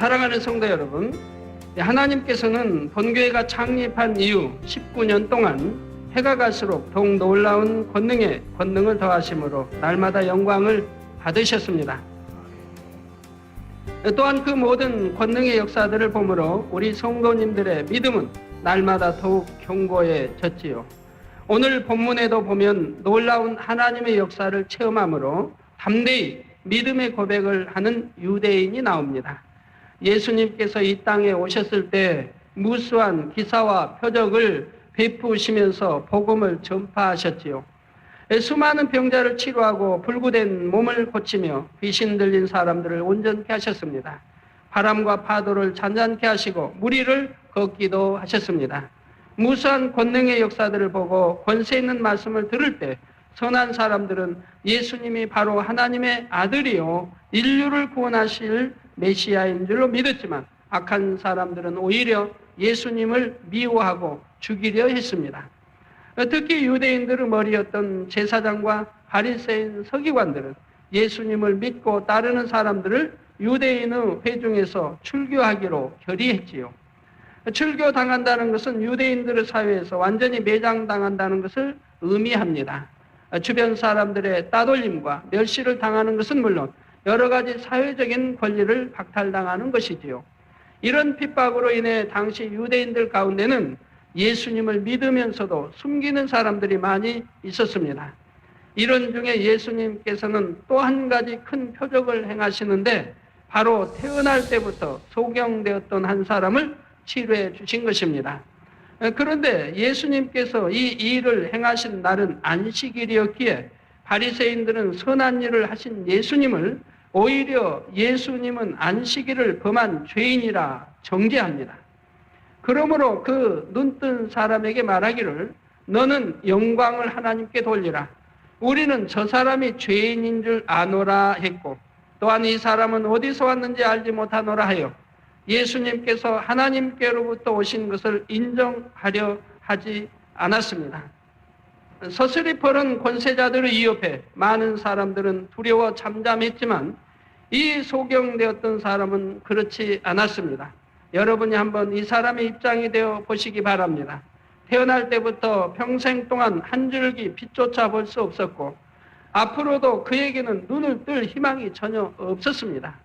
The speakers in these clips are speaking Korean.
사랑하는 성도 여러분, 하나님께서는 본교회가 창립한 이후 19년 동안 해가 갈수록 더욱 놀라운 권능에 권능을 더하심으로 날마다 영광을 받으셨습니다. 또한 그 모든 권능의 역사들을 보므로 우리 성도님들의 믿음은 날마다 더욱 견고해졌지요. 오늘 본문에도 보면 놀라운 하나님의 역사를 체험함으로 담대히 믿음의 고백을 하는 유대인이 나옵니다. 예수님께서 이 땅에 오셨을 때 무수한 기사와 표적을 베푸시면서 복음을 전파하셨지요. 수많은 병자를 치료하고 불구된 몸을 고치며 귀신 들린 사람들을 온전케 하셨습니다. 바람과 파도를 잔잔케 하시고 무리를 걷기도 하셨습니다. 무수한 권능의 역사들을 보고 권세 있는 말씀을 들을 때 선한 사람들은 예수님이 바로 하나님의 아들이요 인류를 구원하실 메시아인 줄로 믿었지만 악한 사람들은 오히려 예수님을 미워하고 죽이려 했습니다. 특히 유대인들의 머리였던 제사장과 바리새인 서기관들은 예수님을 믿고 따르는 사람들을 유대인의 회중에서 출교하기로 결의했지요. 출교당한다는 것은 유대인들의 사회에서 완전히 매장당한다는 것을 의미합니다. 주변 사람들의 따돌림과 멸시를 당하는 것은 물론 여러 가지 사회적인 권리를 박탈당하는 것이지요. 이런 핍박으로 인해 당시 유대인들 가운데는 예수님을 믿으면서도 숨기는 사람들이 많이 있었습니다. 이런 중에 예수님께서는 또 한 가지 큰 표적을 행하시는데 바로 태어날 때부터 소경되었던 한 사람을 치료해 주신 것입니다. 그런데 예수님께서 이 일을 행하신 날은 안식일이었기에 바리새인들은 선한 일을 하신 예수님을 오히려 예수님은 안식일을 범한 죄인이라 정죄합니다. 그러므로 그 눈뜬 사람에게 말하기를 너는 영광을 하나님께 돌리라. 우리는 저 사람이 죄인인 줄 아노라 했고 또한 이 사람은 어디서 왔는지 알지 못하노라 하여 예수님께서 하나님께로부터 오신 것을 인정하려 하지 않았습니다. 서슬이펄은 권세자들을 위협해 많은 사람들은 두려워 잠잠했지만 이 소경되었던 사람은 그렇지 않았습니다. 여러분이 한번 이 사람의 입장이 되어 보시기 바랍니다. 태어날 때부터 평생 동안 한 줄기 빛조차 볼 수 없었고 앞으로도 그에게는 눈을 뜰 희망이 전혀 없었습니다.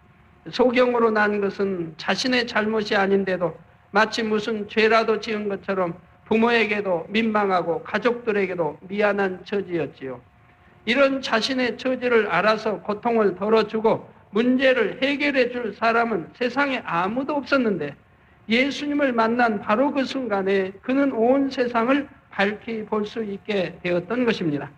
소경으로 난 것은 자신의 잘못이 아닌데도 마치 무슨 죄라도 지은 것처럼 부모에게도 민망하고 가족들에게도 미안한 처지였지요. 이런 자신의 처지를 알아서 고통을 덜어주고 문제를 해결해 줄 사람은 세상에 아무도 없었는데 예수님을 만난 바로 그 순간에 그는 온 세상을 밝히 볼 수 있게 되었던 것입니다.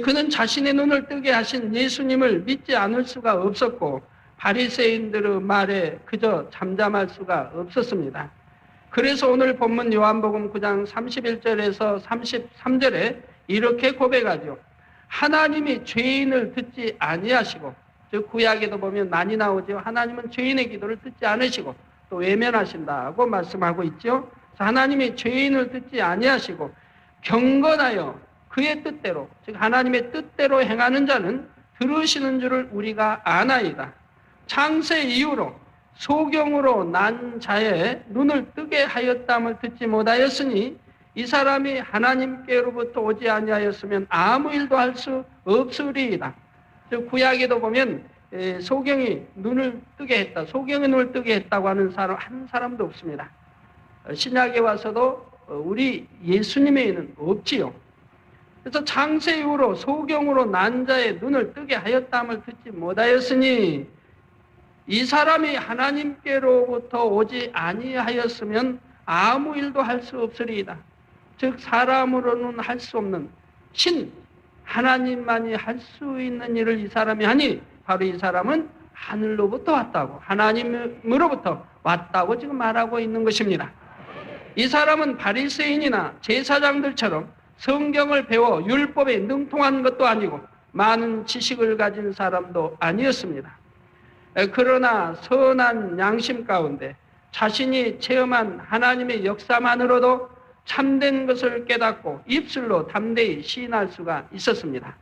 그는 자신의 눈을 뜨게 하신 예수님을 믿지 않을 수가 없었고 바리새인들의 말에 그저 잠잠할 수가 없었습니다. 그래서 오늘 본문 요한복음 9장 31절에서 33절에 이렇게 고백하죠. 하나님이 죄인을 듣지 아니하시고, 즉 구약에도 보면 많이 나오죠. 하나님은 죄인의 기도를 듣지 않으시고 또 외면하신다고 말씀하고 있죠. 하나님이 죄인을 듣지 아니하시고 경건하여 그의 뜻대로, 즉 하나님의 뜻대로 행하는 자는 들으시는 줄을 우리가 아나이다. 창세 이후로 소경으로 난 자의 눈을 뜨게 하였담을 듣지 못하였으니 이 사람이 하나님께로부터 오지 아니하였으면 아무 일도 할 수 없으리이다. 즉 구약에도 보면 소경이 눈을 뜨게 했다, 소경의 눈을 뜨게 했다고 하는 사람 한 사람도 없습니다. 신약에 와서도 우리 예수님에는 없지요. 그래서 창세 이후로 소경으로 난 자의 눈을 뜨게 하였담을 듣지 못하였으니 이 사람이 하나님께로부터 오지 아니하였으면 아무 일도 할 수 없으리이다. 즉 사람으로는 할 수 없는 신 하나님만이 할 수 있는 일을 이 사람이 하니 바로 이 사람은 하늘로부터 왔다고, 하나님으로부터 왔다고 지금 말하고 있는 것입니다. 이 사람은 바리새인이나 제사장들처럼 성경을 배워 율법에 능통한 것도 아니고 많은 지식을 가진 사람도 아니었습니다. 그러나 선한 양심 가운데 자신이 체험한 하나님의 역사만으로도 참된 것을 깨닫고 입술로 담대히 시인할 수가 있었습니다.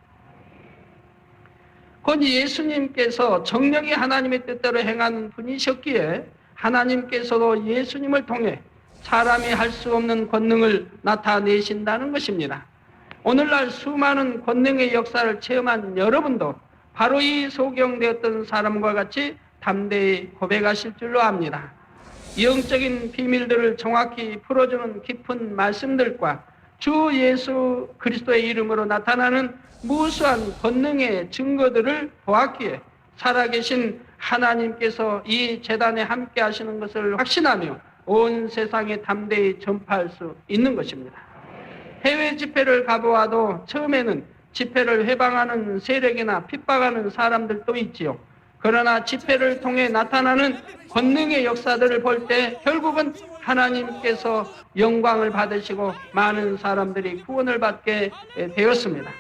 곧 예수님께서 정령이 하나님의 뜻대로 행한 분이셨기에 하나님께서도 예수님을 통해 사람이 할 수 없는 권능을 나타내신다는 것입니다. 오늘날 수많은 권능의 역사를 체험한 여러분도 바로 이 소경되었던 사람과 같이 담대히 고백하실 줄로 압니다. 영적인 비밀들을 정확히 풀어주는 깊은 말씀들과 주 예수 그리스도의 이름으로 나타나는 무수한 권능의 증거들을 보았기에 살아계신 하나님께서 이 재단에 함께 하시는 것을 확신하며 온 세상에 담대히 전파할 수 있는 것입니다. 해외 집회를 가보아도 처음에는 집회를 회방하는 세력이나 핍박하는 사람들도 있지요. 그러나 집회를 통해 나타나는 권능의 역사들을 볼 때 결국은 하나님께서 영광을 받으시고 많은 사람들이 구원을 받게 되었습니다.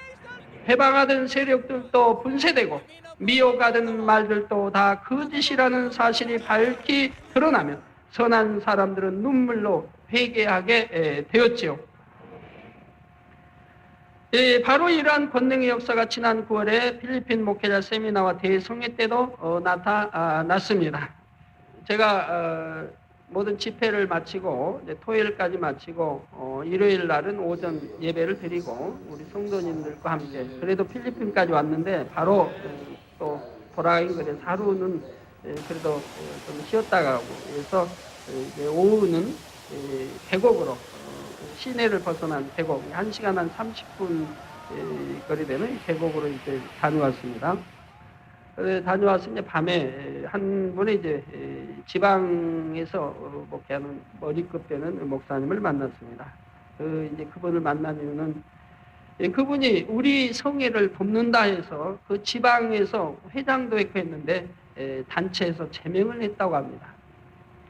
회방하던 세력들도 분쇄되고 미혹하던 말들도 다 거짓이라는 사실이 밝히 드러나며 선한 사람들은 눈물로 회개하게 되었지요. 바로 이러한 권능의 역사가 지난 9월에 필리핀 목회자 세미나와 대성회 때도 나타났습니다. 제가 모든 집회를 마치고 이제 토요일까지 마치고 일요일 날은 오전 예배를 드리고 우리 성도님들과 함께 그래도 필리핀까지 왔는데 바로 또 돌아가긴 그래서 하루는 그래도 좀 쉬었다 가고 그래서 이제 오후는 계곡으로 시내를 벗어난 계곡 1시간 한 30분 거리 되는 계곡으로 이제 다녀왔습니다. 다녀와서 이제 밤에 한 분의 이제 지방에서 목회하는 머리급 되는 목사님을 만났습니다. 이제 그분을 만난 이유는 그분이 우리 성회를 돕는다 해서 그 지방에서 회장도 했고 했는데 단체에서 제명을 했다고 합니다.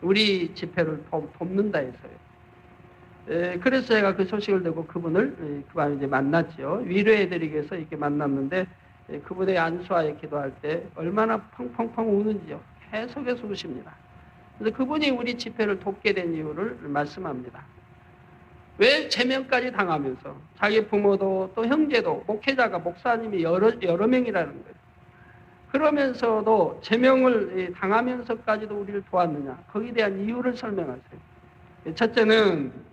우리 집회를 돕는다 해서요. 그래서 제가 그 소식을 듣고 그분을 그 밤에 이제 만났죠. 위로해드리기 위해서 이렇게 만났는데 그분의 안수하에 기도할 때 얼마나 펑펑펑 우는지요. 계속해서 우십니다. 그래서 그분이 우리 집회를 돕게 된 이유를 말씀합니다. 왜 제명까지 당하면서 자기 부모도 또 형제도 목회자가 목사님이 여러 명이라는 거예요. 그러면서도 제명을 당하면서까지도 우리를 도왔느냐. 거기에 대한 이유를 설명하세요. 첫째는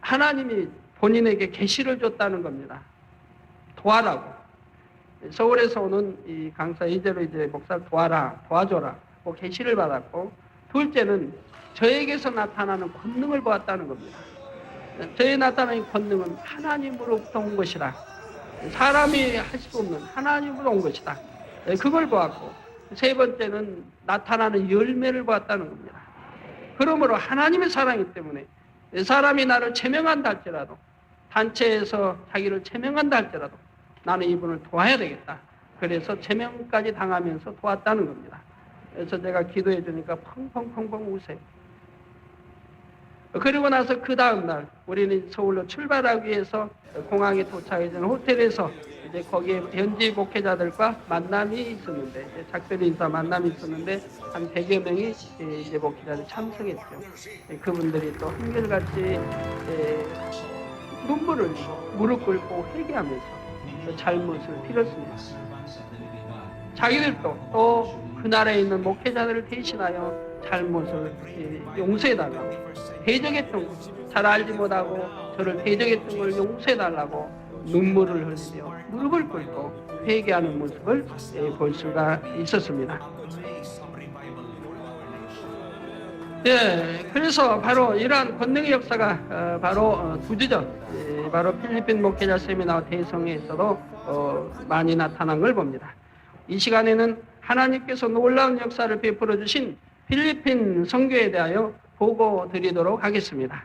하나님이 본인에게 계시를 줬다는 겁니다. 도와라고. 서울에서 오는 이 강사 이제로 이제 목사를 도와줘라. 계시를 받았고, 둘째는 저에게서 나타나는 권능을 보았다는 겁니다. 저에 나타나는 권능은 하나님으로부터 온 것이다. 사람이 할 수 없는 하나님으로 온 것이다. 그걸 보았고, 세 번째는 나타나는 열매를 보았다는 겁니다. 그러므로 하나님의 사랑이기 때문에 사람이 나를 제명한다 할지라도, 단체에서 자기를 제명한다 할지라도 나는 이분을 도와야 되겠다. 그래서 제명까지 당하면서 도왔다는 겁니다. 그래서 제가 기도해 주니까 펑펑펑펑 우세요. 그리고 나서 그 다음날 우리는 서울로 출발하기 위해서 공항에 도착해 전 호텔에서 이제 거기에 현지 목회자들과 만남이 있었는데, 작별 인사 만남이 있었는데 한 100여 명이 이제 목회자들이 참석했죠. 그분들이 또 한결같이 눈물을 무릎 꿇고 회개하면서 잘못을 빌었습니다. 자기들도 또 그 나라에 있는 목회자들을 대신하여 잘못을 용서해달라고, 대적했던 것, 잘 알지 못하고 저를 대적했던 걸 용서해달라고 눈물을 흘리며 무릎을 꿇고 회개하는 모습을 볼 수가 있었습니다. 그래서 바로 이러한 권능의 역사가 바로 2주 전 바로 필리핀 목회자 세미나와 대성회에서도 많이 나타난 걸 봅니다. 이 시간에는 하나님께서 놀라운 역사를 베풀어 주신 필리핀 선교에 대하여 보고 드리도록 하겠습니다.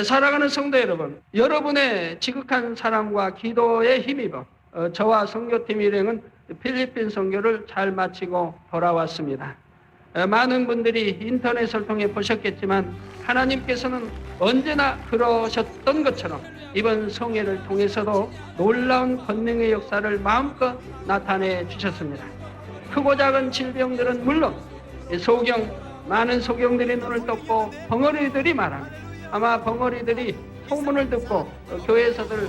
사랑하는 성도 여러분, 여러분의 지극한 사랑과 기도에 힘입어 저와 선교팀 일행은 필리핀 선교를 잘 마치고 돌아왔습니다. 많은 분들이 인터넷을 통해 보셨겠지만 하나님께서는 언제나 그러셨던 것처럼 이번 성회를 통해서도 놀라운 권능의 역사를 마음껏 나타내 주셨습니다. 크고 작은 질병들은 물론 많은 소경들이 눈을 떴고 벙어리들이 말합니다. 아마 벙어리들이 소문을 듣고 교회에서들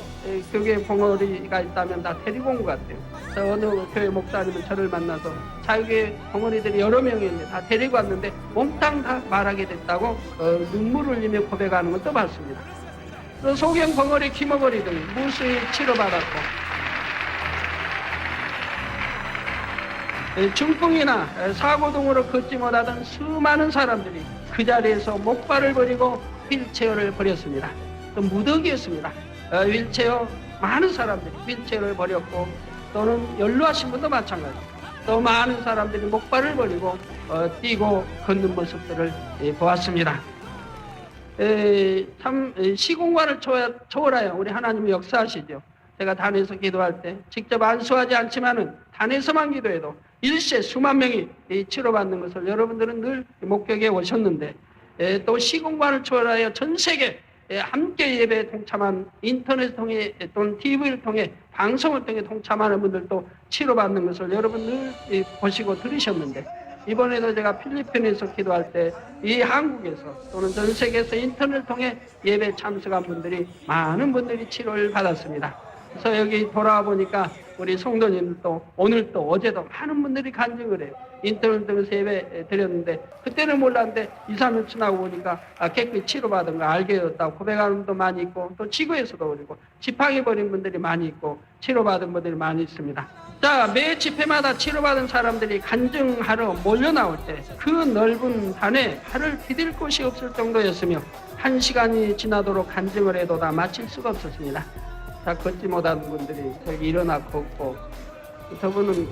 교회 봉헌이가 있다면 다 데리고 온 것 같아요. 어느 교회 목사님은 저를 만나서 자유교회 봉헌이들이 여러 명이 있는데 다 데리고 왔는데 몽땅 다 말하게 됐다고 눈물 흘리며 고백하는 것도 봤습니다. 또 소경 봉헌이 김어거리 등 무수히 치료받았고 중풍이나 사고 등으로 걷지 못하던 수많은 사람들이 그 자리에서 목발을 버리고 휠체어를 버렸습니다. 또 무더기였습니다. 휠체어 많은 사람들이 휠체어를 버렸고 또는 연로하신 분도 마찬가지입니다. 또 많은 사람들이 목발을 버리고 뛰고 걷는 모습들을 보았습니다. 참 시공간을 초월하여 우리 하나님이 역사하시죠. 제가 단에서 기도할 때 직접 안수하지 않지만은 단에서만 기도해도 일시에 수만 명이 치료받는 것을 여러분들은 늘 목격해 오셨는데 또 시공간을 초월하여 전 세계 함께 예배에 동참한 인터넷을 통해 또는 TV를 통해 방송을 통해 동참하는 분들도 치료받는 것을 여러분 늘 보시고 들으셨는데 이번에도 제가 필리핀에서 기도할 때 이 한국에서 또는 전 세계에서 인터넷을 통해 예배에 참석한 분들이 많은 분들이 치료를 받았습니다. 그래서 여기 돌아와 보니까 우리 성도님들도 오늘도 어제도 많은 분들이 간증을 해요. 인터넷 통해서 예배 드렸는데 그때는 몰랐는데 2, 3일 지나고 보니까 깨끗이 치료받은 거 알게 되었다고 고백하는 분도 많이 있고 또 지구에서도 그리고 지팡이 버린 분들이 많이 있고 치료받은 분들이 많이 있습니다. 자, 매 집회마다 치료받은 사람들이 간증하러 몰려 나올 때 그 넓은 단에 발을 디딜 곳이 없을 정도였으며 1시간이 지나도록 간증을 해도 다 마칠 수가 없었습니다. 다 걷지 못하는 분들이 저기 일어나 걷고 저분은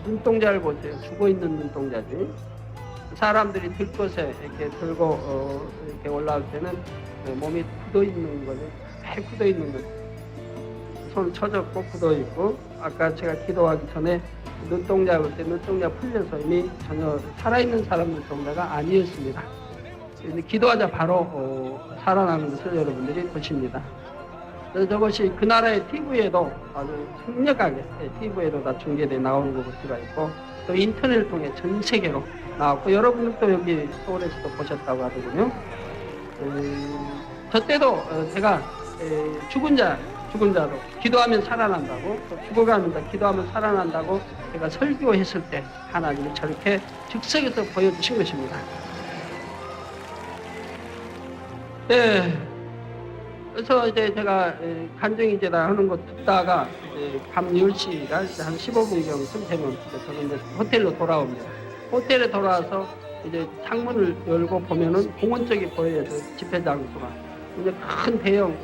눈동자를 보세요. 죽어있는 눈동자지. 사람들이 들것에 이렇게 들고 이렇게 올라올 때는 몸이 굳어있는 거죠. 배 굳어있는 거죠. 손 처졌고 굳어있고 아까 제가 기도하기 전에 눈동자 볼 때 눈동자 풀려서 이미 전혀 살아있는 사람 눈동자가 아니었습니다. 근데 기도하자 바로 살아나는 것을 여러분들이 보십니다. 저것이 그 나라의 TV에도 아주 강력하게 TV에도 다 중계돼 나오는 거 볼 수가 있고 또 인터넷을 통해 전 세계로 나왔고 여러분들도 여기 서울에서도 보셨다고 하더군요. 저 때도 제가 죽은 자도 기도하면 살아난다고 또 죽어가면서 기도하면 살아난다고 제가 설교했을 때 하나님이 저렇게 즉석에서 보여주신 것입니다. 그래서 이제 제가 간증이제다 하는 거 듣다가 밤 10시가 한 15분경쯤 되면 저는 이제 호텔로 돌아옵니다. 호텔에 돌아와서 이제 창문을 열고 보면은 공원 쪽이 보여요. 집회 장소가. 이제 큰 대형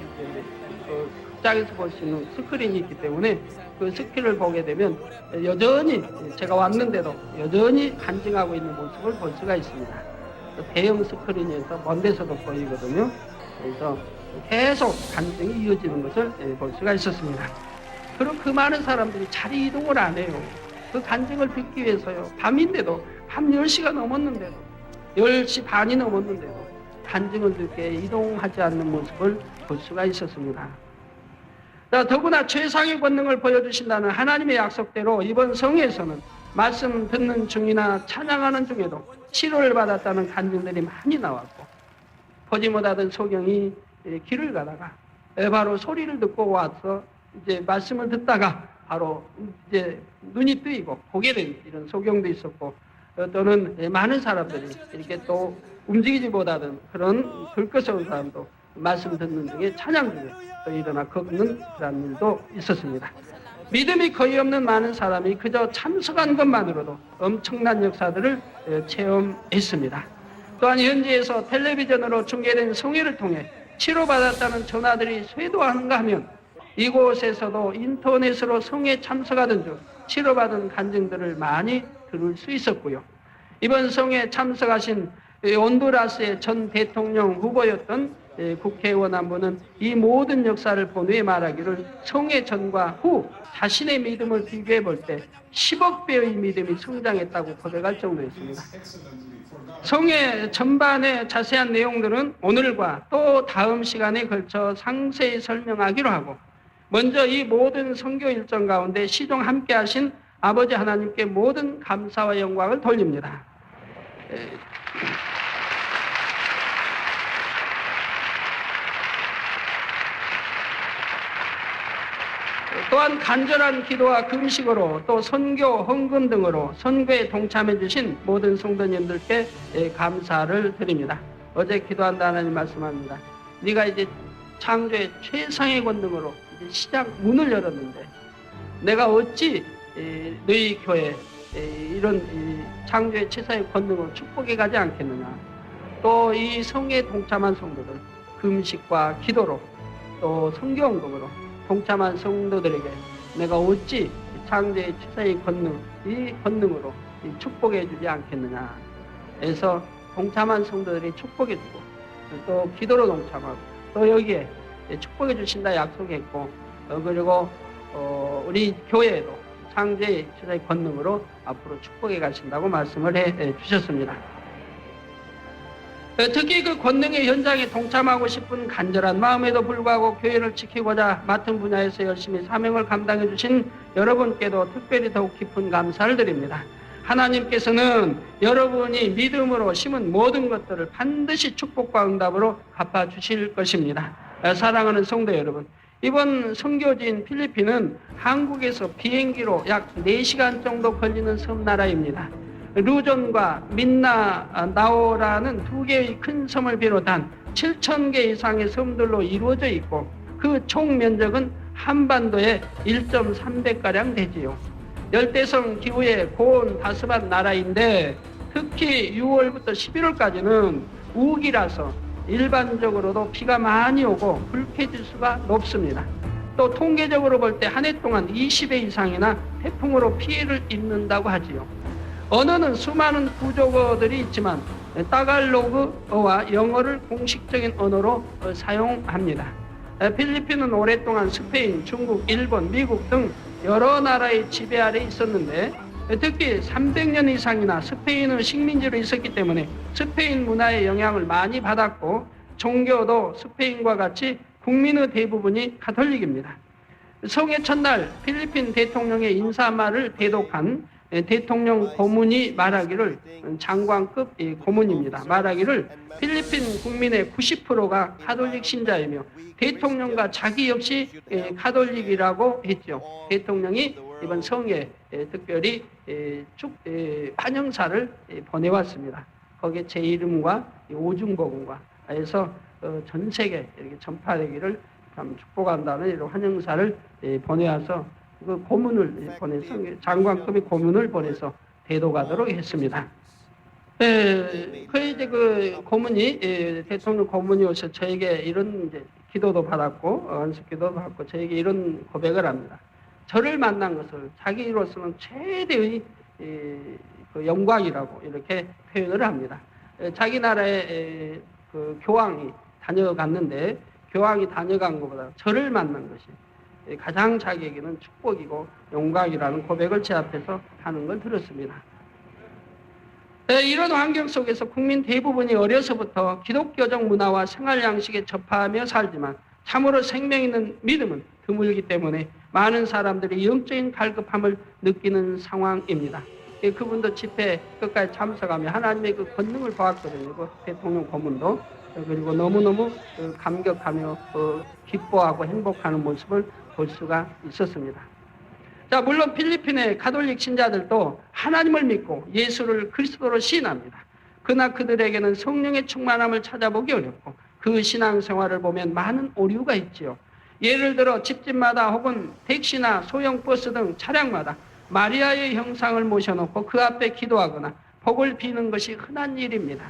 극장에서 볼 수 있는 스크린이 있기 때문에 그 스크린을 보게 되면 여전히 제가 왔는데도 여전히 간증하고 있는 모습을 볼 수가 있습니다. 대형 스크린에서 먼 데서도 보이거든요. 그래서 계속 간증이 이어지는 것을 볼 수가 있었습니다. 그리고 그 많은 사람들이 자리 이동을 안 해요. 그 간증을 듣기 위해서요. 밤인데도 밤 10시가 넘었는데도 10시 반이 넘었는데도 간증을 듣게 이동하지 않는 모습을 볼 수가 있었습니다. 자, 더구나 최상의 권능을 보여주신다는 하나님의 약속대로 이번 성회에서는 말씀 듣는 중이나 찬양하는 중에도 치료를 받았다는 간증들이 많이 나왔고 보지 못하던 소경이 길을 가다가 바로 소리를 듣고 와서 이제 말씀을 듣다가 바로 이제 눈이 뜨이고 보게 된 이런 소경도 있었고 또는 많은 사람들이 이렇게 또 움직이지 못하던 그런 들것스러운 사람도 말씀 듣는 중에 찬양 중에 또 일어나 걷는 그런 일도 있었습니다. 믿음이 거의 없는 많은 사람이 그저 참석한 것만으로도 엄청난 역사들을 체험했습니다. 또한 현지에서 텔레비전으로 중계된 성회를 통해 치료받았다는 전화들이 쇄도하는가 하면 이곳에서도 인터넷으로 성회에 참석하던 중 치료받은 간증들을 많이 들을 수 있었고요. 이번 성회에 참석하신 온두라스의 전 대통령 후보였던 국회의원 한 분은 이 모든 역사를 본 후에 말하기를 성회 전과 후 자신의 믿음을 비교해 볼 때 10억 배의 믿음이 성장했다고 고백할 정도였습니다. 성회 전반의 자세한 내용들은 오늘과 또 다음 시간에 걸쳐 상세히 설명하기로 하고 먼저 이 모든 선교 일정 가운데 시종 함께 하신 아버지 하나님께 모든 감사와 영광을 돌립니다. 또한 간절한 기도와 금식으로 또 선교, 헌금 등으로 선교에 동참해 주신 모든 성도님들께 감사를 드립니다. 어제 기도한다 하나님 말씀합니다. 네가 이제 창조의 최상의 권능으로 이제 시작 문을 열었는데 내가 어찌 너희 교회 이런 창조의 최상의 권능으로 축복해 가지 않겠느냐. 또 이 성회에 동참한 성도들 금식과 기도로 또 선교헌금으로 동참한 성도들에게 내가 어찌 창조의 최상의 권능, 이 권능으로 축복해 주지 않겠느냐 해서 동참한 성도들이 축복해 주고 또 기도로 동참하고 또 여기에 축복해 주신다 약속했고 그리고 우리 교회에도 창조의 최상의 권능으로 앞으로 축복해 가신다고 말씀을 해 주셨습니다. 특히 그 권능의 현장에 동참하고 싶은 간절한 마음에도 불구하고 교회를 지키고자 맡은 분야에서 열심히 사명을 감당해 주신 여러분께도 특별히 더욱 깊은 감사를 드립니다. 하나님께서는 여러분이 믿음으로 심은 모든 것들을 반드시 축복과 응답으로 갚아주실 것입니다. 사랑하는 성도 여러분, 이번 선교지인 필리핀은 한국에서 비행기로 약 4시간 정도 걸리는 섬나라입니다. 루존과 민나나오라는 2개의 큰 섬을 비롯한 7,000개 이상의 섬들로 이루어져 있고 그 총 면적은 한반도의 1.3배가량 되지요. 열대성 기후의 고온 다습한 나라인데 특히 6월부터 11월까지는 우기라서 일반적으로도 비가 많이 오고 불쾌지수가 높습니다. 또 통계적으로 볼 때 한 해 동안 20회 이상이나 태풍으로 피해를 입는다고 하지요. 언어는 수많은 부족어들이 있지만 따갈로그어와 영어를 공식적인 언어로 사용합니다. 필리핀은 오랫동안 스페인, 중국, 일본, 미국 등 여러 나라의 지배 아래 있었는데 특히 300년 이상이나 스페인의 식민지로 있었기 때문에 스페인 문화의 영향을 많이 받았고 종교도 스페인과 같이 국민의 대부분이 가톨릭입니다. 성회 첫날 필리핀 대통령의 인사말을 대독한 대통령 고문이 말하기를 장관급 고문입니다. 말하기를 필리핀 국민의 90%가 가톨릭 신자이며 대통령과 자기 역시 가톨릭이라고 했죠. 대통령이 이번 성회에 특별히 환영사를 보내왔습니다. 거기에 제 이름과 오중복음과 해서 전 세계 이렇게 전파되기를 참 축복한다는 이런 환영사를 보내와서 그 고문을 보내서 장관급의 고문을 보내서 대도가도록 했습니다. 이제 그 고문이 대통령 고문이 오셔서 저에게 이런 이제 기도도 받았고 안식기도도 받고 저에게 이런 고백을 합니다. 저를 만난 것을 자기로서는 최대의 그 영광이라고 이렇게 표현을 합니다. 자기 나라의 그 교황이 다녀갔는데 교황이 다녀간 것보다 저를 만난 것이 가장 자기에게는 축복이고 영광이라는 고백을 제 앞에서 하는 걸 들었습니다. 이런 환경 속에서 국민 대부분이 어려서부터 기독교적 문화와 생활 양식에 접하며 살지만 참으로 생명 있는 믿음은 드물기 때문에 많은 사람들이 영적인 갈급함을 느끼는 상황입니다. 그분도 집회 끝까지 참석하며 하나님의 그 권능을 보았거든요. 그 대통령 고문도. 그리고 너무너무 감격하며 기뻐하고 행복하는 모습을 볼 수가 있었습니다. 자, 물론 필리핀의 가톨릭 신자들도 하나님을 믿고 예수를 그리스도로 시인합니다. 그러나 그들에게는 성령의 충만함을 찾아보기 어렵고 그 신앙생활을 보면 많은 오류가 있지요. 예를 들어 집집마다 혹은 택시나 소형 버스 등 차량마다 마리아의 형상을 모셔놓고 그 앞에 기도하거나 복을 비는 것이 흔한 일입니다.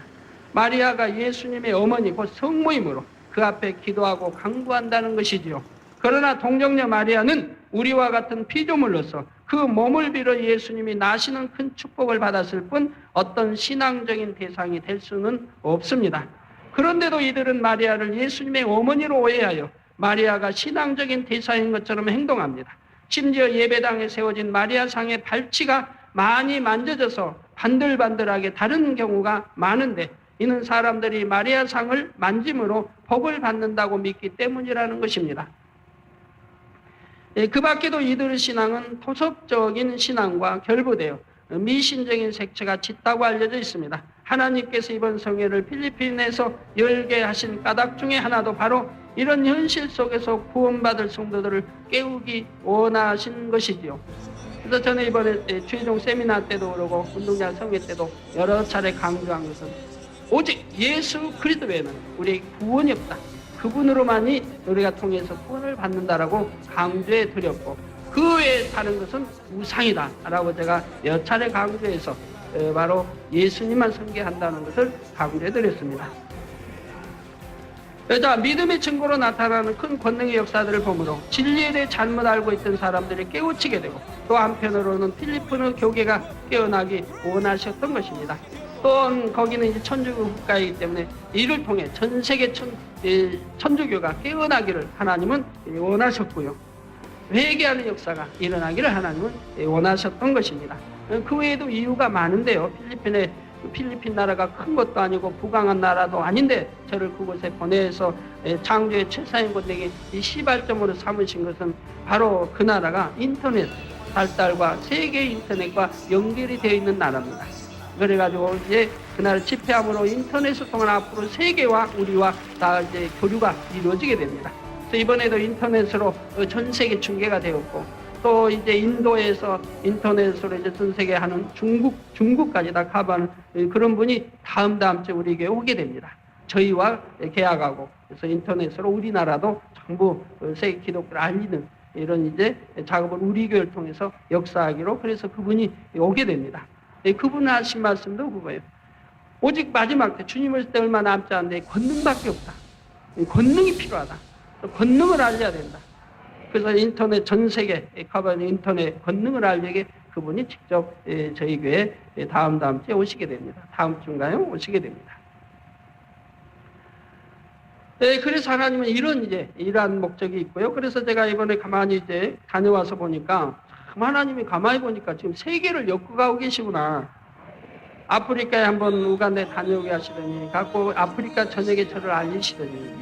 마리아가 예수님의 어머니 곧 성모이므로 그 앞에 기도하고 간구한다는 것이지요. 그러나 동정녀 마리아는 우리와 같은 피조물로서 그 몸을 빌어 예수님이 나시는 큰 축복을 받았을 뿐 어떤 신앙적인 대상이 될 수는 없습니다. 그런데도 이들은 마리아를 예수님의 어머니로 오해하여 마리아가 신앙적인 대상인 것처럼 행동합니다. 심지어 예배당에 세워진 마리아상의 발치가 많이 만져져서 반들반들하게 다른 경우가 많은데 이는 사람들이 마리아상을 만짐으로 복을 받는다고 믿기 때문이라는 것입니다. 그 밖에도 이들의 신앙은 토속적인 신앙과 결부되어 미신적인 색채가 짙다고 알려져 있습니다. 하나님께서 이번 성회를 필리핀에서 열게 하신 까닭 중에 하나도 바로 이런 현실 속에서 구원받을 성도들을 깨우기 원하신 것이지요. 그래서 저는 이번에 최종 세미나 때도 그러고 운동장 성회 때도 여러 차례 강조한 것은 오직 예수 그리스도 외에는 우리에게 구원이 없다. 그분으로만이 우리가 통해서 구원을 받는다라고 강조해 드렸고, 그 외에 다른 것은 우상이다 라고 제가 여러 차례 강조해서 바로 예수님만 섬겨한다는 것을 강조해 드렸습니다. 자, 믿음의 증거로 나타나는 큰 권능의 역사들을 보므로 진리에 대해 잘못 알고 있던 사람들이 깨우치게 되고, 또 한편으로는 필리핀의 교계가 깨어나기 원하셨던 것입니다. 또한 거기는 이제 천주교 국가이기 때문에 이를 통해 전 세계 천주교가 깨어나기를 하나님은 원하셨고요. 회개하는 역사가 일어나기를 하나님은 원하셨던 것입니다. 그 외에도 이유가 많은데요. 필리핀 나라가 큰 것도 아니고 부강한 나라도 아닌데 저를 그곳에 보내서 창조의 최상위권에게 이 시발점으로 삼으신 것은 바로 그 나라가 인터넷 발달과 세계 인터넷과 연결이 되어 있는 나라입니다. 그래가지고 이제 그날 집회함으로 인터넷을 통한 앞으로 세계와 우리와 다 이제 교류가 이루어지게 됩니다. 그래서 이번에도 인터넷으로 전 세계 중계가 되었고, 또 이제 인도에서 인터넷으로 이제 전 세계 하는 중국까지 다 커버하는 그런 분이 다음 주에 우리에게 오게 됩니다. 저희와 계약하고, 그래서 인터넷으로 우리나라도 전부 세계 기독교를 알리는 이런 이제 작업을 우리 교회를 통해서 역사하기로, 그래서 그분이 오게 됩니다. 그분 하신 말씀도 그거예요. 오직 마지막 때 주님 오실 때 얼마 남지 않는데 권능밖에 없다. 권능이 필요하다. 권능을 알려야 된다. 그래서 인터넷 전 세계 커버하는 인터넷 권능을 알리게 그분이 직접 저희 교회에 다음 주에 오시게 됩니다. 다음 주인가요? 오시게 됩니다. 그래서 하나님은 이러한 목적이 있고요. 그래서 제가 이번에 가만히 이제 다녀와서 보니까, 하나님이 가만히 보니까 지금 세계를 엮어가고 계시구나. 아프리카에 한번 우간다에 다녀오게 하시더니 갖고 아프리카 전역에 저를 알리시더니,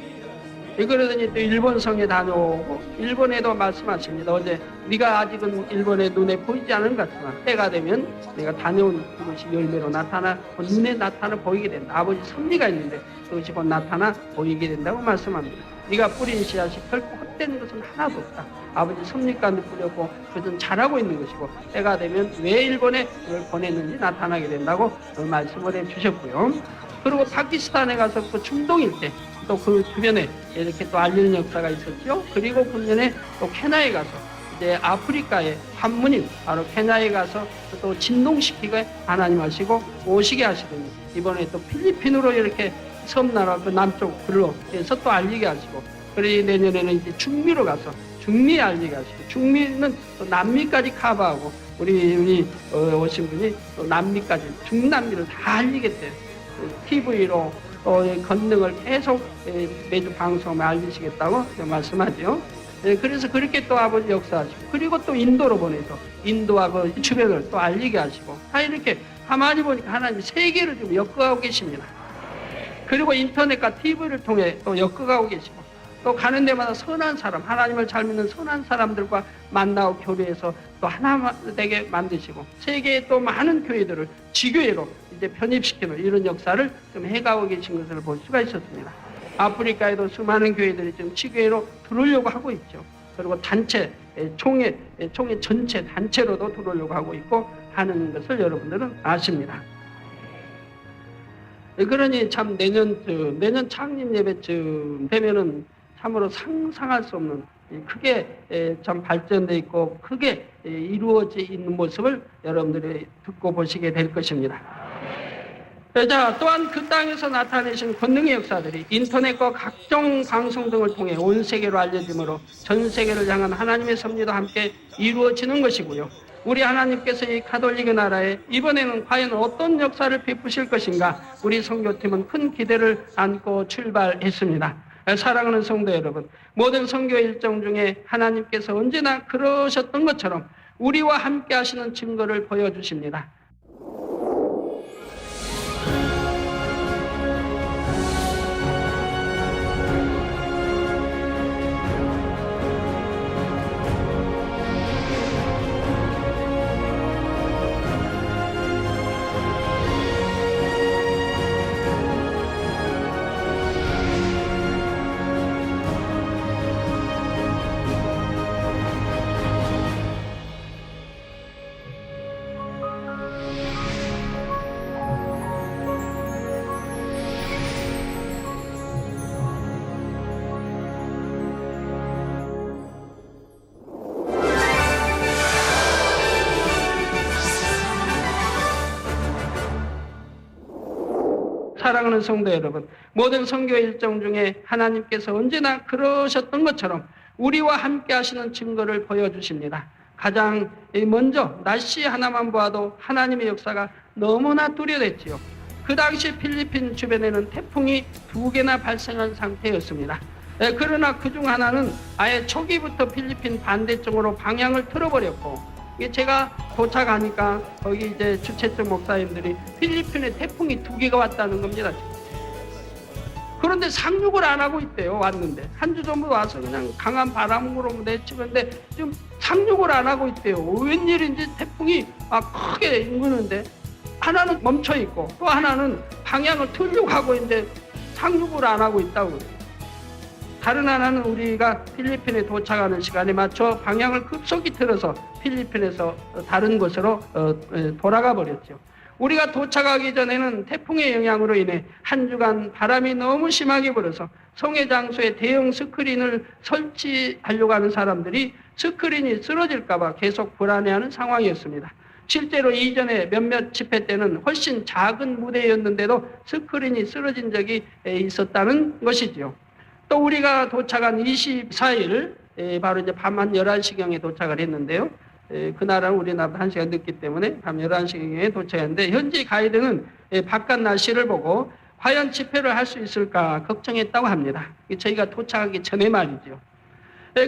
그러더니 또 일본 성에 다녀오고, 일본에도 말씀하십니다. 어제 네가 아직은 일본의 눈에 보이지 않은 것 같지만 때가 되면 내가 다녀온 그것이 열매로 눈에 나타나 보이게 된다. 아버지 섭리가 있는데 그것이 곧 나타나 보이게 된다고 말씀합니다. 네가 뿌린 씨앗이 결코 헛되는 것은 하나도 없다. 아버지 섭리 가운데 뿌렸고 그것은 자라고 있는 것이고, 때가 되면 왜 일본에 그걸 보냈는지 나타나게 된다고 말씀을 해주셨고요. 그리고 파키스탄에 가서 그 중동일 때 또 그 주변에 이렇게 또 알리는 역사가 있었죠. 그리고 금년에 또 케냐에 가서 이제 아프리카의 한문인 바로 케냐에 가서 또 진동시키게 하나님 하시고 오시게 하시더니, 이번에 또 필리핀으로 이렇게 섬나라 그 남쪽 글로 해서 또 알리게 하시고, 그리고 내년에는 이제 중미로 가서 중미에 알리게 하시고, 중미는 또 남미까지 커버하고, 우리 오신 분이 또 남미까지 중남미를 다 알리게 돼요. TV로 권능을 계속 매주 방송에 알리시겠다고 말씀하죠. 그래서 그렇게 또 아버지 역사하시고, 그리고 또 인도로 보내서 인도와 그 주변을 또 알리게 하시고, 다 이렇게 가만히 보니까 하나님 세계를 좀 엮어가고 계십니다. 그리고 인터넷과 TV를 통해 또 엮어가고 계시고, 또 가는 데마다 선한 사람, 하나님을 잘 믿는 선한 사람들과 만나고 교류해서 또 하나 되게 만드시고, 세계에 또 많은 교회들을 지교회로 이제 편입시키는 이런 역사를 좀 해가고 계신 것을 볼 수가 있었습니다. 아프리카에도 수많은 교회들이 지금 지교회로 들어오려고 하고 있죠. 그리고 단체, 총회 전체 단체로도 들어오려고 하고 있고 하는 것을 여러분들은 아십니다. 그러니 참 내년 창립 예배쯤 되면은 참으로 상상할 수 없는 크게 참 발전돼 있고 크게 이루어져 있는 모습을 여러분들이 듣고 보시게 될 것입니다. 자, 또한 그 땅에서 나타내신 권능의 역사들이 인터넷과 각종 방송 등을 통해 온 세계로 알려지므로 전 세계를 향한 하나님의 섭리도 함께 이루어지는 것이고요. 우리 하나님께서 이 가톨릭의 나라에 이번에는 과연 어떤 역사를 베푸실 것인가, 우리 선교팀은 큰 기대를 안고 출발했습니다. 사랑하는 성도 여러분, 모든 선교 일정 중에 하나님께서 언제나 그러셨던 것처럼 우리와 함께 하시는 증거를 보여주십니다. 사랑하는 성도 여러분, 모든 선교 일정 중에 하나님께서 언제나 그러셨던 것처럼 우리와 함께 하시는 증거를 보여주십니다. 가장 먼저 날씨 하나만 보아도 하나님의 역사가 너무나 뚜렷했지요. 그 당시 필리핀 주변에는 태풍이 2개나 발생한 상태였습니다. 그러나 그중 하나는 아예 초기부터 필리핀 반대쪽으로 방향을 틀어버렸고, 제가 도착하니까 거기 이제 주최측 목사님들이 필리핀에 태풍이 2개가 왔다는 겁니다. 그런데 상륙을 안 하고 있대요. 왔는데 한 주 전부터 와서 그냥 강한 바람으로 내치는데 지금 상륙을 안 하고 있대요. 웬일인지 태풍이 크게 일구는데 하나는 멈춰 있고 또 하나는 방향을 틀려고 하고 있는데 상륙을 안 하고 있다고. 다른 하나는 우리가 필리핀에 도착하는 시간에 맞춰 방향을 급속히 틀어서 필리핀에서 다른 곳으로 돌아가 버렸죠. 우리가 도착하기 전에는 태풍의 영향으로 인해 한 주간 바람이 너무 심하게 불어서 성회 장소에 대형 스크린을 설치하려고 하는 사람들이 스크린이 쓰러질까 봐 계속 불안해하는 상황이었습니다. 실제로 이전에 몇몇 집회 때는 훨씬 작은 무대였는데도 스크린이 쓰러진 적이 있었다는 것이지요. 또 우리가 도착한 24일 바로 이제 밤 한 11시경에 도착을 했는데요. 그날은 우리나라보다 1시간 늦기 때문에 밤 11시경에 도착했는데 현지 가이드는 바깥 날씨를 보고 과연 집회를 할 수 있을까 걱정했다고 합니다. 저희가 도착하기 전에 말이죠.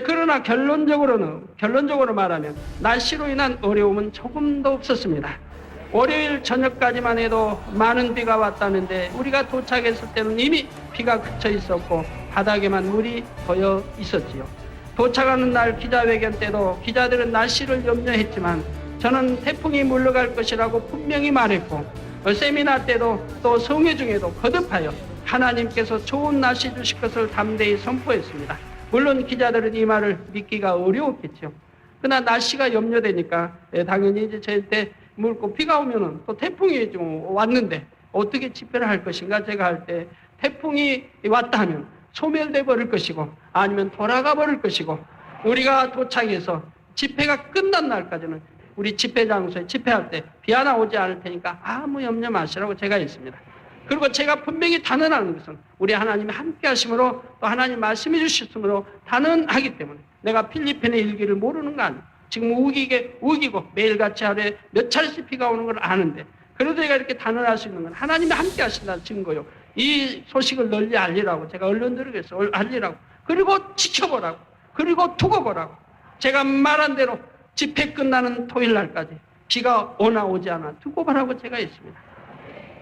그러나 결론적으로 말하면 날씨로 인한 어려움은 조금도 없었습니다. 월요일 저녁까지만 해도 많은 비가 왔다는데 우리가 도착했을 때는 이미 비가 그쳐 있었고 바닥에만 물이 고여 있었지요. 도착하는 날 기자회견 때도 기자들은 날씨를 염려했지만 저는 태풍이 물러갈 것이라고 분명히 말했고, 세미나 때도 또 성회 중에도 거듭하여 하나님께서 좋은 날씨 주실 것을 담대히 선포했습니다. 물론 기자들은 이 말을 믿기가 어려웠겠죠. 그러나 날씨가 염려되니까 당연히 이제 저한테 묻고 비가 오면은 또 태풍이 좀 왔는데 어떻게 집회를 할 것인가 제가 할 때 태풍이 왔다 하면 소멸돼 버릴 것이고 아니면 돌아가 버릴 것이고 우리가 도착해서 집회가 끝난 날까지는 우리 집회 장소에 집회할 때 비 하나 오지 않을 테니까 아무 염려 마시라고 제가 했습니다. 그리고 제가 분명히 단언하는 것은 우리 하나님이 함께 하심으로 또 하나님 말씀해 주셨으므로 단언하기 때문에 내가 필리핀의 일기를 모르는 거 아니에요. 지금 우기고 매일같이 하루에 몇 차례씩 비가 오는 걸 아는데 그래도 제가 이렇게 단언할 수 있는 건 하나님이 함께 하신다는 증거요. 이 소식을 널리 알리라고 제가 언론들에게서 알리라고 그리고 지켜보라고 그리고 두고 보라고 제가 말한 대로 집회 끝나는 토요일 날까지 비가 오나 오지 않아 두고 보라고 제가 했습니다.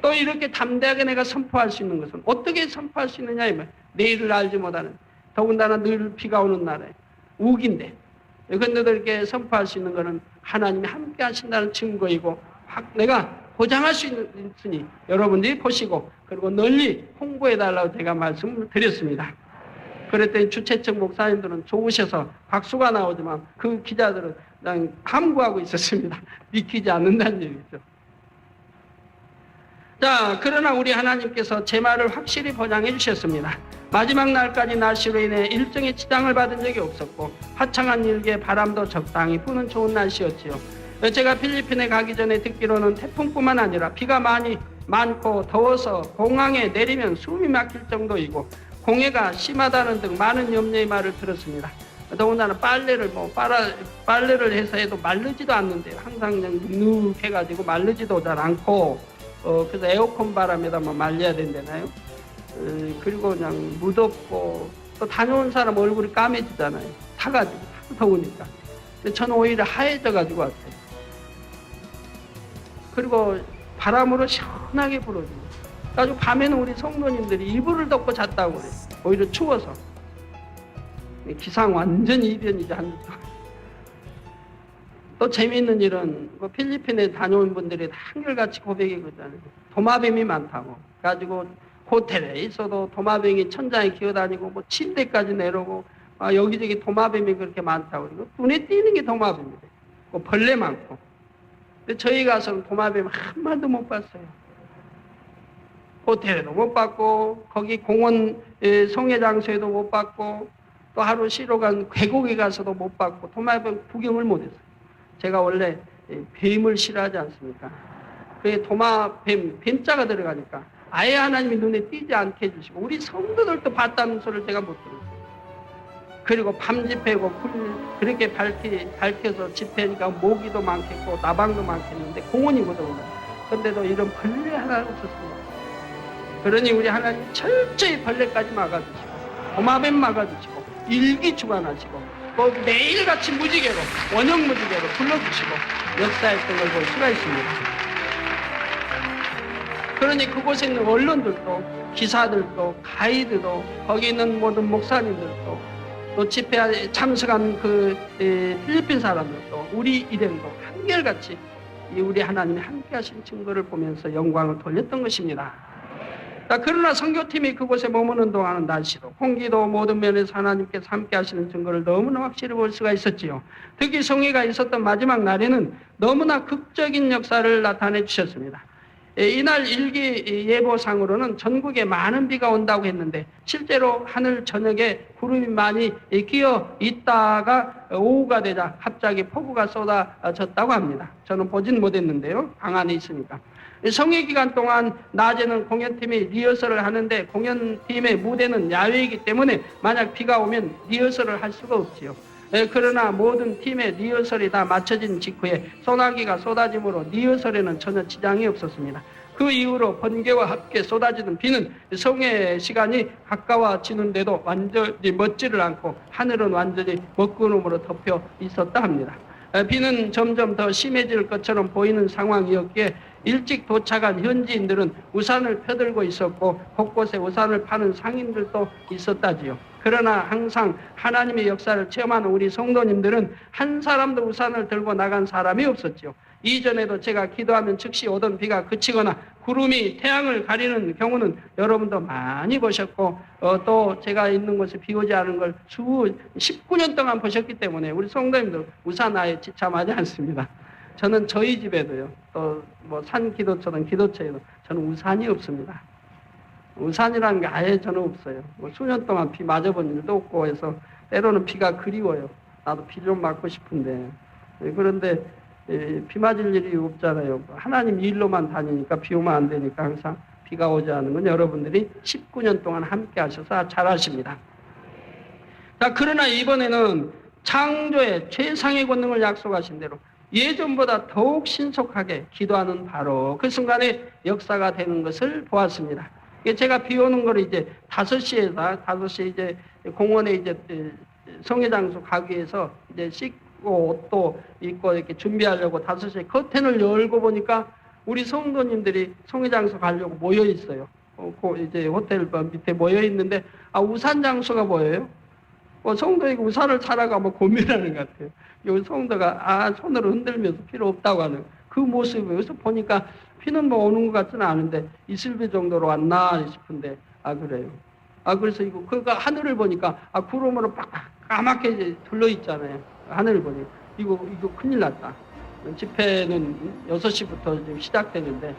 또 이렇게 담대하게 내가 선포할 수 있는 것은 어떻게 선포할 수 있느냐 하면 내일을 알지 못하는 더군다나 늘 비가 오는 날에 우기인데 그런데도 이렇게 선포할 수 있는 것은 하나님이 함께 하신다는 증거이고 내가 보장할 수 있으니 여러분들이 보시고 그리고 널리 홍보해달라고 제가 말씀을 드렸습니다. 그랬더니 주최측 목사님들은 좋으셔서 박수가 나오지만 그 기자들은 그냥 함구하고 있었습니다. 믿기지 않는다는 얘기죠. 자, 그러나 우리 하나님께서 제 말을 확실히 보장해 주셨습니다. 마지막 날까지 날씨로 인해 일정에 지장을 받은 적이 없었고 화창한 일기에 바람도 적당히 부는 좋은 날씨였지요. 제가 필리핀에 가기 전에 듣기로는 태풍뿐만 아니라 비가 많고 더워서 공항에 내리면 숨이 막힐 정도이고 공해가 심하다는 등 많은 염려의 말을 들었습니다. 더군다나 빨래를 해서 해도 마르지도 않는데요. 항상 그냥 눅눅해가지고 마르지도 잘 않고 그래서 에어컨 바람에다 말려야 된다나요? 그리고 그냥 무덥고 또 다녀온 사람 얼굴이 까매지잖아요. 타가지고 더우니까. 근데 저는 오히려 하얘져가지고 왔어요. 그리고 바람으로 시원하게 불어주고 그래가지고 밤에는 우리 성도님들이 이불을 덮고 잤다고 그래요. 오히려 추워서. 기상 완전히 이변이죠. 또 재미있는 일은 필리핀에 다녀온 분들이 한결같이 고백이 그러잖아요. 도마뱀이 많다고. 그래가지고 호텔에 있어도 도마뱀이 천장에 기어다니고 뭐 침대까지 내려오고 여기저기 도마뱀이 그렇게 많다고. 그리고 눈에 띄는 게 도마뱀이래요. 벌레 많고. 근데 저희 가서는 도마뱀 한 마리도 못 봤어요. 호텔에도 못 봤고 거기 공원 성회 장소에도 못 봤고 또 하루 쉬러 간 계곡에 가서도 못 봤고 도마뱀 구경을 못 했어요. 제가 원래 뱀을 싫어하지 않습니까? 그게 도마뱀, 뱀자가 들어가니까 아예 하나님이 눈에 띄지 않게 해주시고 우리 성도들도 봤다는 소리를 제가 못 들었어요. 그리고 밤 집회고 불 그렇게 밝혀서 집회니까 모기도 많겠고 나방도 많겠는데 공원이 무더군요. 근데도 이런 벌레 하나 없었습니다. 그러니 우리 하나님 철저히 벌레까지 막아주시고 도마뱀 막아주시고 일기 주관하시고 또 매일같이 무지개로 원형 무지개로 불러주시고 역사했던 걸 볼 수가 있습니다. 그러니 그곳에 있는 언론들도 기사들도 가이드도 거기 있는 모든 목사님들도 또 집회에 참석한 그 필리핀 사람들도 우리 일행도 한결같이 우리 하나님이 함께 하신 증거를 보면서 영광을 돌렸던 것입니다. 그러나 선교팀이 그곳에 머무는 동안은 날씨도 공기도 모든 면에서 하나님께서 함께 하시는 증거를 너무나 확실히 볼 수가 있었지요. 특히 성회가 있었던 마지막 날에는 너무나 극적인 역사를 나타내 주셨습니다. 이날 일기 예보상으로는 전국에 많은 비가 온다고 했는데 실제로 하늘 저녁에 구름이 많이 끼어 있다가 오후가 되자 갑자기 폭우가 쏟아졌다고 합니다. 저는 보진 못했는데요. 방 안에 있으니까. 성회 기간 동안 낮에는 공연팀이 리허설을 하는데 공연팀의 무대는 야외이기 때문에 만약 비가 오면 리허설을 할 수가 없지요. 그러나 모든 팀의 리허설이 다 마쳐진 직후에 소나기가 쏟아짐으로 리허설에는 전혀 지장이 없었습니다. 그 이후로 번개와 함께 쏟아지는 비는 성회 시간이 가까워지는데도 완전히 멎지를 않고 하늘은 완전히 먹구름으로 덮여 있었다 합니다. 비는 점점 더 심해질 것처럼 보이는 상황이었기에 일찍 도착한 현지인들은 우산을 펴들고 있었고 곳곳에 우산을 파는 상인들도 있었다지요. 그러나 항상 하나님의 역사를 체험하는 우리 성도님들은 한 사람도 우산을 들고 나간 사람이 없었지요. 이전에도 제가 기도하면 즉시 오던 비가 그치거나 구름이 태양을 가리는 경우는 여러분도 많이 보셨고 또 제가 있는 곳에 비 오지 않은 걸 19년 동안 보셨기 때문에 우리 성도님들 우산 아예 지참하지 않습니다. 저는 저희 집에도요, 또 뭐 산 기도처럼 기도처에도 저는 우산이 없습니다. 우산이라는 게 아예 저는 없어요. 뭐 수년 동안 비 맞아본 일도 없고 해서 때로는 비가 그리워요. 나도 비 좀 맞고 싶은데. 그런데 비 맞을 일이 없잖아요. 하나님 일로만 다니니까 비 오면 안 되니까 항상 비가 오지 않은 건 여러분들이 19년 동안 함께 하셔서 잘 아십니다. 자, 그러나 이번에는 창조의 최상의 권능을 약속하신 대로 예전보다 더욱 신속하게 기도하는 바로 그 순간에 역사가 되는 것을 보았습니다. 제가 비 오는 걸 이제 5시에 이제 공원에 이제 성회장소 가기 위해서 이제 씻고 옷도 입고 이렇게 준비하려고 5시에 커튼을 열고 보니까 우리 성도님들이 성회장소 가려고 모여 있어요. 이제 호텔 밑에 모여 있는데 우산 장소가 보여요. 성도에게 우산을 사러 가면 고민하는 것 같아요. 여기 성도가 손으로 흔들면서 필요 없다고 하는 그 모습을 여기서 보니까 비는 뭐 오는 것 같지는 않은데 이슬비 정도로 왔나 싶은데 그래요. 그래서 그러니까 하늘을 보니까 구름으로 까맣게 이제 둘러 있잖아요. 하늘을 보니 이거 큰일 났다. 집회는 6시부터 지금 시작되는데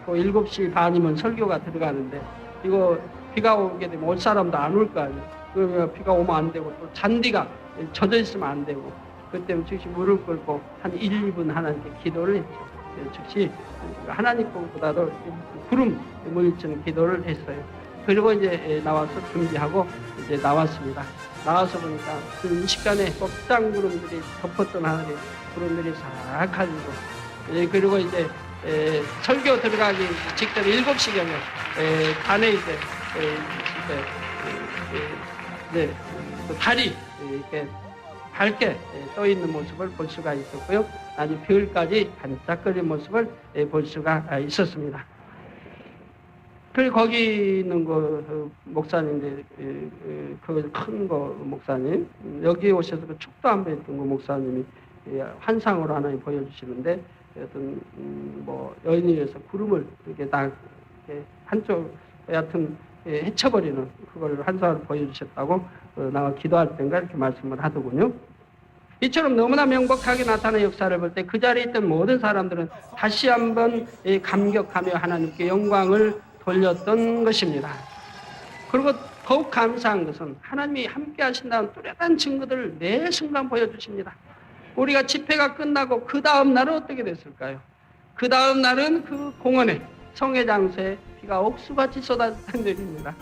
7시 반이면 설교가 들어가는데 이거 비가 오게 되면 올 사람도 안 올 거 아니에요. 그러면 비가 오면 안 되고 또 잔디가 젖어 있으면 안 되고 그때는 즉시 무릎 꿇고 한 1, 2분 하나님께 기도를 했죠. 즉시 하나님 것보다도 구름 물리치는 기도를 했어요. 그리고 이제 나와서 준비하고 이제 나왔습니다. 나와서 보니까 그 시간에 꼭장 구름들이 덮었던 하늘에 구름들이 싹 가지고 그리고 이제 설교 들어가기 직전 7시경에 간에 이제 그 달이 이렇게 밝게 떠 있는 모습을 볼 수가 있었고요. 아주 별까지 반짝거리는 모습을 볼 수가 있었습니다. 그리고 거기 있는 목사님들, 그 큰 거 목사님, 여기 오셔서 그 축도 한번 했던 그 목사님이 환상으로 하나님 보여주시는데 어떤 뭐 여인에서 구름을 이렇게 딱 이렇게 한쪽 여하튼 헤쳐버리는 그걸 환상으로 보여주셨다고 나와 기도할 때인가 이렇게 말씀을 하더군요. 이처럼 너무나 명백하게 나타난 역사를 볼 때 그 자리에 있던 모든 사람들은 다시 한번 감격하며 하나님께 영광을 돌렸던 것입니다. 그리고 더욱 감사한 것은 하나님이 함께 하신다는 뚜렷한 증거들을 매 순간 보여주십니다. 우리가 집회가 끝나고 그 다음 날은 어떻게 됐을까요? 그 다음 날은 그 공원에 성회 장소에 비가 억수같이 쏟아졌다는 얘기입니다.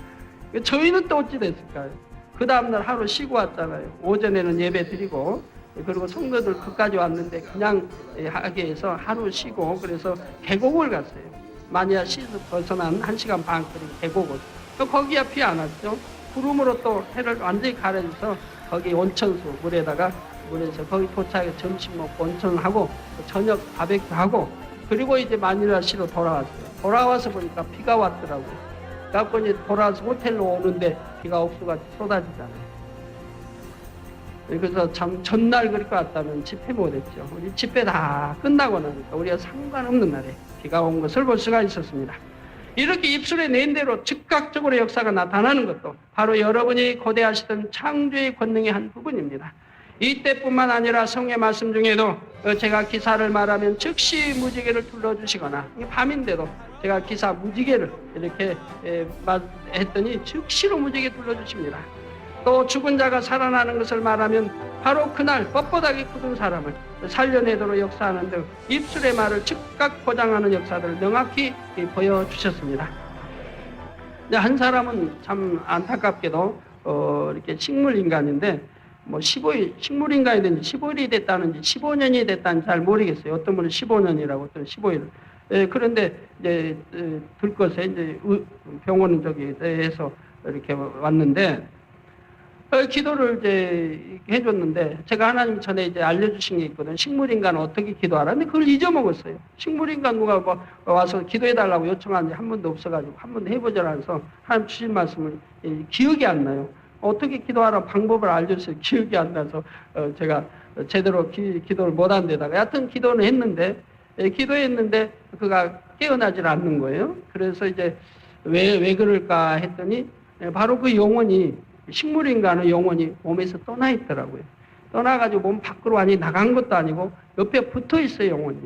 저희는 또 어찌 됐을까요? 그 다음날 하루 쉬고 왔잖아요. 오전에는 예배 드리고, 그리고 성도들 그까지 왔는데 그냥 하게 해서 하루 쉬고, 그래서 계곡을 갔어요. 마니아 시에서 벗어난 1시간 반 거리 계곡을. 또 거기야 비 안 왔죠. 구름으로 또 해를 완전히 가려져서 거기 온천수 물에서 거기 도착해서 점심 먹고 온천하고 저녁 바베큐 하고, 그리고 이제 마닐라 시로 돌아왔어요. 돌아와서 보니까 비가 왔더라고요. 그래서 이제 돌아와서 호텔로 오는데 비가 억수같이 쏟아지잖아요. 그래서 참 전날 그렇게 왔다면 집회 못했죠. 우리 집회 다 끝나고 나니까 우리가 상관없는 날에 비가 온 것을 볼 수가 있었습니다. 이렇게 입술에 낸 대로 즉각적으로 역사가 나타나는 것도 바로 여러분이 고대하시던 창조의 권능의 한 부분입니다. 이때뿐만 아니라 성의 말씀 중에도 제가 기사를 말하면 즉시 무지개를 둘러주시거나, 밤인데도 제가 기사 무지개를 이렇게 했더니 즉시로 무지개 둘러주십니다. 또 죽은 자가 살아나는 것을 말하면 바로 그날 뻣뻣하게 굳은 사람을 살려내도록 역사하는 등 입술의 말을 즉각 포장하는 역사들을 명확히 보여주셨습니다. 한 사람은 참 안타깝게도 이렇게 식물인간인데, 뭐 15일, 식물인간이 된지 15일이 됐다는지 15년이 됐다는지 잘 모르겠어요. 어떤 분은 15년이라고, 어떤 15일. 그런데 이제 들것에 이제 병원 저기에서 이렇게 왔는데, 기도를 이제 해줬는데, 제가 하나님 전에 이제 알려주신 게 있거든. 식물인간은 어떻게 기도하라. 근데 그걸 잊어먹었어요. 식물인간 누가 와서 기도해달라고 요청한 지 한 번도 없어가지고 한 번도 해보자 해서 하나님 주신 말씀을 기억이 안 나요. 어떻게 기도하라 방법을 알려주세요. 기억이 안 나서 제가 제대로 기도를 못한 데다가 여하튼 기도는 했는데, 기도했는데 그가 깨어나질 않는 거예요. 그래서 이제 왜 그럴까 했더니 바로 그 영혼이, 식물인간의 영혼이 몸에서 떠나 있더라고요. 떠나가지고 몸 밖으로 완전히 나간 것도 아니고 옆에 붙어 있어요, 영혼이.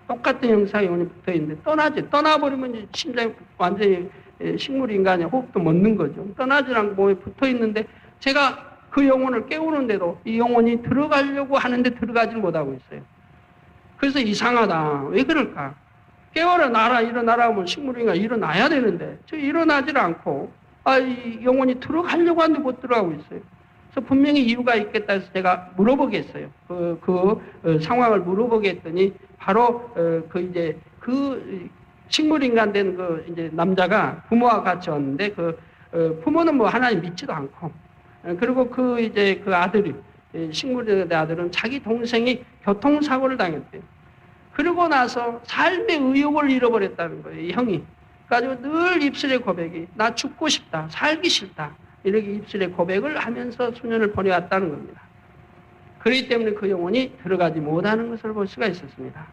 똑같은 형상의 영혼이 붙어 있는데 떠나버리면 이제 심장이 완전히 식물인간의 호흡도 멎는 거죠. 떠나지 않고 몸에 붙어 있는데 제가 그 영혼을 깨우는데도 이 영혼이 들어가려고 하는데 들어가질 못하고 있어요. 그래서 이상하다. 왜 그럴까? 깨워라, 나라, 일어나라 하면 식물인간 일어나야 되는데 저 일어나질 않고 이 영혼이 들어가려고 하는데 못 들어가고 있어요. 그래서 분명히 이유가 있겠다 해서 제가 물어보겠어요. 상황을 물어보겠더니 바로 그 식물인간 된 이제 남자가 부모와 같이 왔는데 부모는 뭐 하나님 믿지도 않고, 그리고 그 아들이, 식물인간의 아들은 자기 동생이 교통사고를 당했대요. 그러고 나서 삶의 의욕을 잃어버렸다는 거예요, 이 형이. 그래가지고 늘 입술의 고백이 나 죽고 싶다, 살기 싫다, 이렇게 입술의 고백을 하면서 수년을 보내왔다는 겁니다. 그렇기 때문에 그 영혼이 들어가지 못하는 것을 볼 수가 있었습니다.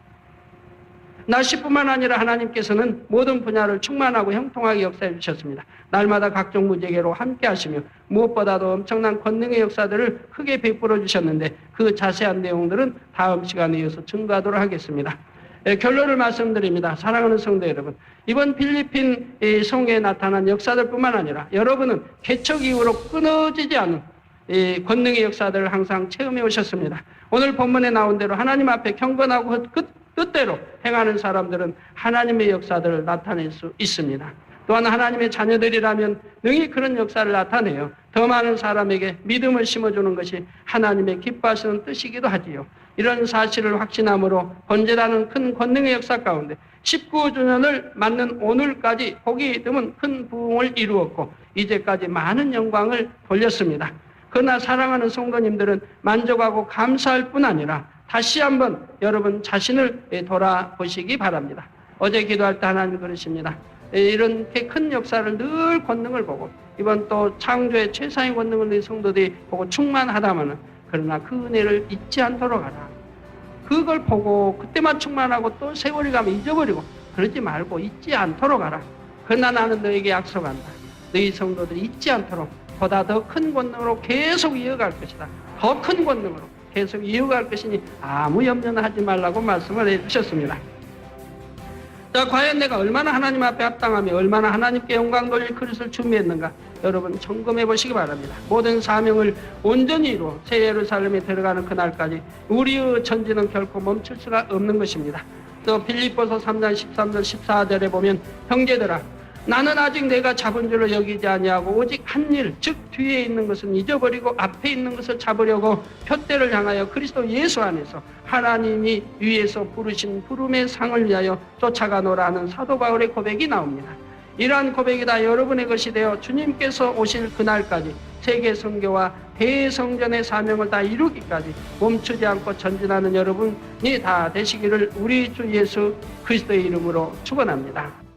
날씨뿐만 아니라 하나님께서는 모든 분야를 충만하고 형통하게 역사해 주셨습니다. 날마다 각종 무지개로 함께 하시며 무엇보다도 엄청난 권능의 역사들을 크게 베풀어 주셨는데, 그 자세한 내용들은 다음 시간에 이어서 증거하도록 하겠습니다. 결론을 말씀드립니다. 사랑하는 성도 여러분, 이번 필리핀 성에 나타난 역사들뿐만 아니라 여러분은 개척 이후로 끊어지지 않은 권능의 역사들을 항상 체험해 오셨습니다. 오늘 본문에 나온 대로 하나님 앞에 경건하고 뜻대로 행하는 사람들은 하나님의 역사들을 나타낼 수 있습니다. 또한 하나님의 자녀들이라면 능히 그런 역사를 나타내어 더 많은 사람에게 믿음을 심어주는 것이 하나님의 기뻐하시는 뜻이기도 하지요. 이런 사실을 확신함으로 번제라는 큰 권능의 역사 가운데 19주년을 맞는 오늘까지 보기 드문 큰 부흥을 이루었고 이제까지 많은 영광을 돌렸습니다. 그러나 사랑하는 성도님들은 만족하고 감사할 뿐 아니라 다시 한번 여러분 자신을 돌아보시기 바랍니다. 어제 기도할 때 하나님 그러십니다. 이렇게 큰 역사를 늘 권능을 보고 이번 또 창조의 최상의 권능을 내 성도들이 보고 충만하다마는 그러나 그 은혜를 잊지 않도록 하라. 그걸 보고 그때만 충만하고 또 세월이 가면 잊어버리고 그러지 말고 잊지 않도록 하라. 그러나 나는 너에게 약속한다. 너희 성도들이 잊지 않도록 보다 더 큰 권능으로 계속 이어갈 것이다. 더 큰 권능으로 계속 이어갈 것이니 아무 염려는 하지 말라고 말씀을 해주셨습니다. 자, 과연 내가 얼마나 하나님 앞에 합당하며 얼마나 하나님께 영광 돌릴 그릇을 준비했는가 여러분 점검해 보시기 바랍니다. 모든 사명을 온전히 이루어 새 예루살렘에 들어가는 그날까지 우리의 전진은 결코 멈출 수가 없는 것입니다. 또 빌립보서 3장 13절 14절에 보면 형제들아 나는 아직 내가 잡은 줄로 여기지 아니하고 오직 한 일, 즉 뒤에 있는 것은 잊어버리고 앞에 있는 것을 잡으려고 표대를 향하여 그리스도 예수 안에서 하나님이 위에서 부르신 부름의 상을 위하여 쫓아가노라는 사도 바울의 고백이 나옵니다. 이러한 고백이 다 여러분의 것이 되어 주님께서 오실 그날까지 세계 선교와 대성전의 사명을 다 이루기까지 멈추지 않고 전진하는 여러분이 다 되시기를 우리 주 예수 그리스도의 이름으로 축원합니다.